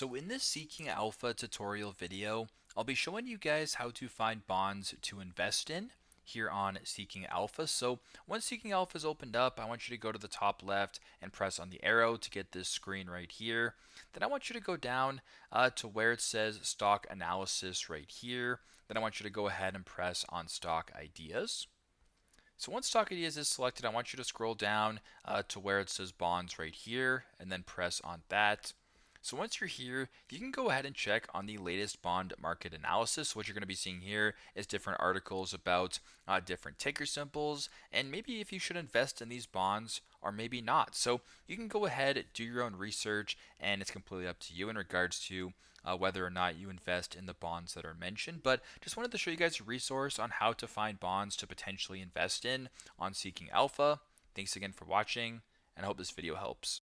So in this Seeking Alpha tutorial video, I'll be showing you guys how to find bonds to invest in here on Seeking Alpha. So once Seeking Alpha is opened up, I want you to go to the top left and press on the arrow to get this screen right here. Then I want you to go down to where it says Stock Analysis right here. Then I want you to go ahead and press on Stock Ideas. So once Stock Ideas is selected, I want you to scroll down to where it says Bonds right here and then press on that. So once you're here, you can go ahead and check on the latest bond market analysis. What you're going to be seeing here is different articles about different ticker symbols and maybe if you should invest in these bonds or maybe not. So you can go ahead, do your own research, and it's completely up to you in regards to whether or not you invest in the bonds that are mentioned. But just wanted to show you guys a resource on how to find bonds to potentially invest in on Seeking Alpha. Thanks again for watching, and I hope this video helps.